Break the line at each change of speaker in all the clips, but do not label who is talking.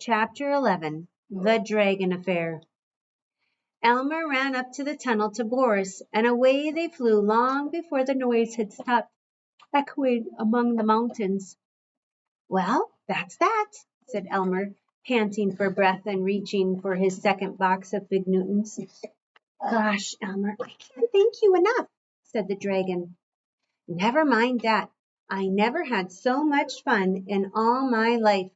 Chapter 11. The Dragon Affair. Elmer ran up to the tunnel to Boris, and away they flew long before the noise had stopped echoing among the mountains. Well, that's that, said Elmer, panting for breath and reaching for his second box of Fig Newtons. Gosh, Elmer, I can't thank you enough, said the dragon. Never mind that. I never had so much fun in all my life.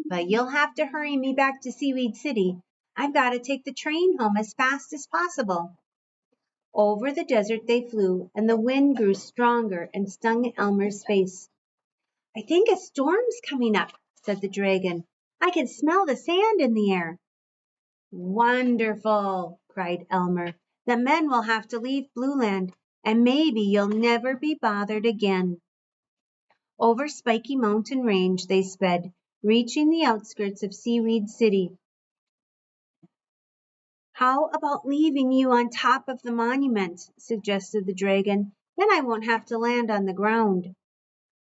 But you'll have to hurry me back to Seaweed City. I've got to take the train home as fast as possible. Over the desert they flew, and the wind grew stronger and stung Elmer's face. I think a storm's coming up, said the dragon. I can smell the sand in the air. Wonderful, cried Elmer. The men will have to leave Blueland, and maybe you'll never be bothered again. Over Spiky Mountain Range they sped, reaching the outskirts of Seaweed City. How about leaving you on top of the monument, suggested the dragon. Then I won't have to land on the ground.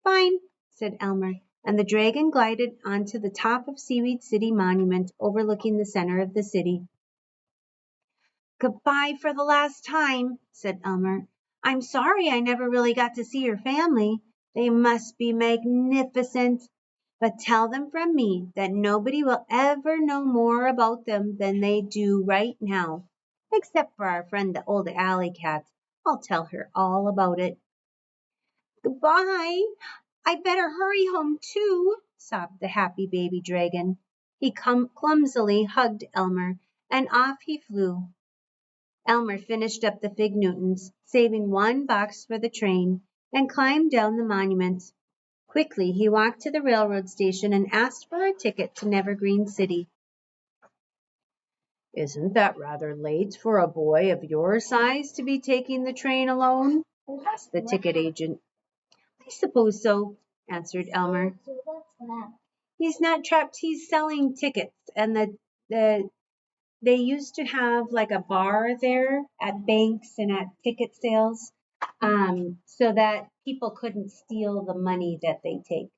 Fine, said Elmer, and the dragon glided onto the top of Seaweed City Monument, overlooking the center of the city. Goodbye for the last time, said Elmer. I'm sorry I never really got to see your family. They must be magnificent. But tell them from me that nobody will ever know more about them than they do right now, except for our friend the old alley cat. I'll tell her all about it. Goodbye. I better hurry home too, sobbed the happy baby dragon. He clumsily hugged Elmer, and off he flew. Elmer finished up the Fig Newtons, saving one box for the train, and climbed down the monument. Quickly, he walked to the railroad station and asked for a ticket to Nevergreen City. Isn't that rather late for a boy of your size to be taking the train alone? Asked the ticket agent. I suppose so, answered Elmer. He's not trapped, he's selling tickets, and they used to have like a bar there at banks and at ticket sales, so that people couldn't steal the money that they take.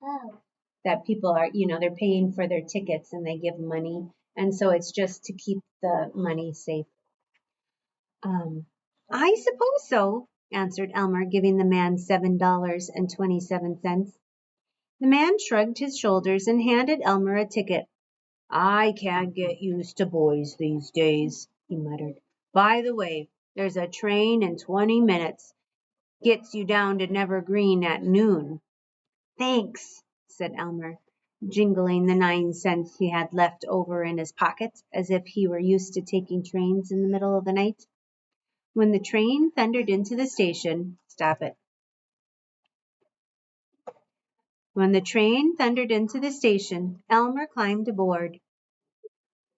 Oh. That people are, they're paying for their tickets and they give money. And so it's just to keep the money safe. I suppose so, answered Elmer, giving the man $7.27. The man shrugged his shoulders and handed Elmer a ticket. I can't get used to boys these days, he muttered. By the way, there's a train in 20 minutes. Gets you down to Nevergreen at noon. Thanks, said Elmer, jingling the 9 cents he had left over in his pocket, as if he were used to taking trains in the middle of the night. When the train thundered into the station, Elmer climbed aboard.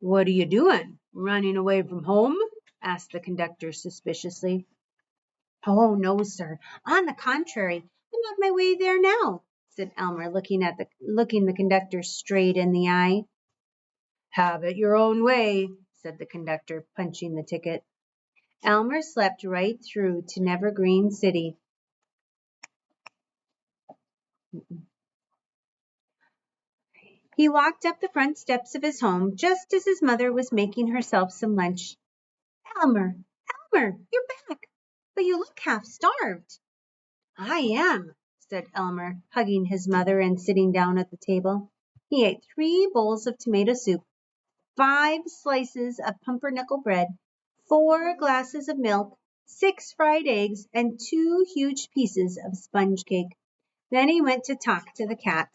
What are you doing? Running away from home? Asked the conductor suspiciously. Oh, no, sir. On the contrary, I'm on my way there now, said Elmer, looking the conductor straight in the eye. Have it your own way, said the conductor, punching the ticket. Elmer slept right through to Nevergreen City. He walked up the front steps of his home just as his mother was making herself some lunch. Elmer, you're back, but you look half starved. I am, said Elmer, hugging his mother and sitting down at the table. He ate 3 bowls of tomato soup, 5 slices of pumpernickel bread, 4 glasses of milk, 6 fried eggs, and 2 huge pieces of sponge cake. Then he went to talk to the cat.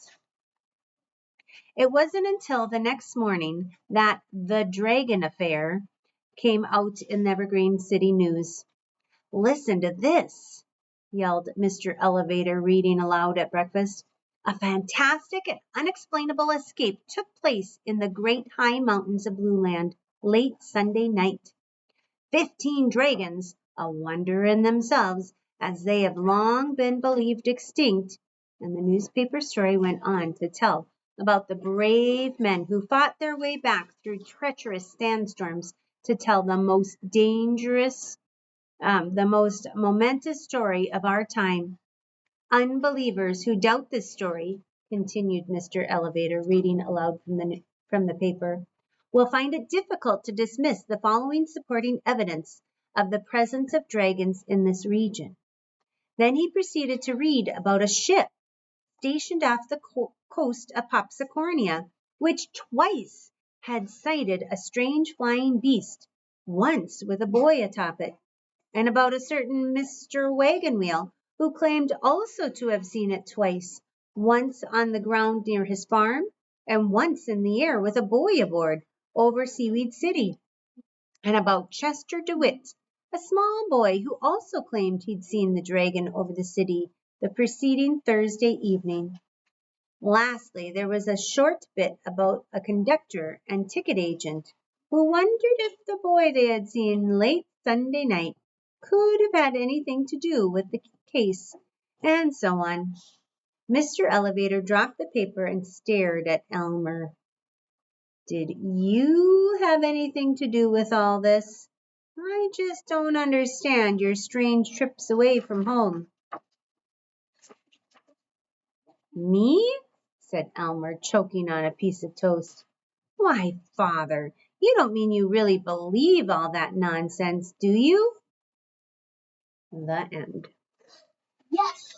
It wasn't until the next morning that the Dragon Affair came out in the Nevergreen City News. Listen to this, yelled Mr. Elevator, reading aloud at breakfast. A fantastic and unexplainable escape took place in the great high mountains of Blueland late Sunday night. 15 dragons, a wonder in themselves, as they have long been believed extinct, and the newspaper story went on to tell about the brave men who fought their way back through treacherous sandstorms to tell the most momentous story of our time. Unbelievers who doubt this story continued Mr. Elevator, reading aloud from the paper, will find it difficult to dismiss the following supporting evidence of the presence of dragons in this region. Then he proceeded to read about a ship stationed off the coast of Popsicornia, which twice had sighted a strange flying beast, once with a boy atop it, and about a certain Mr. Wagon Wheel, who claimed also to have seen it twice, once on the ground near his farm, and once in the air with a boy aboard over Seaweed City, and about Chester DeWitt, a small boy who also claimed he'd seen the dragon over the city the preceding Thursday evening. Lastly, there was a short bit about a conductor and ticket agent who wondered if the boy they had seen late Sunday night could have had anything to do with the case, and so on. Mr. Elevator dropped the paper and stared at Elmer. Did you have anything to do with all this? I just don't understand your strange trips away from home. Me? Said Elmer, choking on a piece of toast. Why, Father, you don't mean you really believe all that nonsense, do you? The end.
Yes.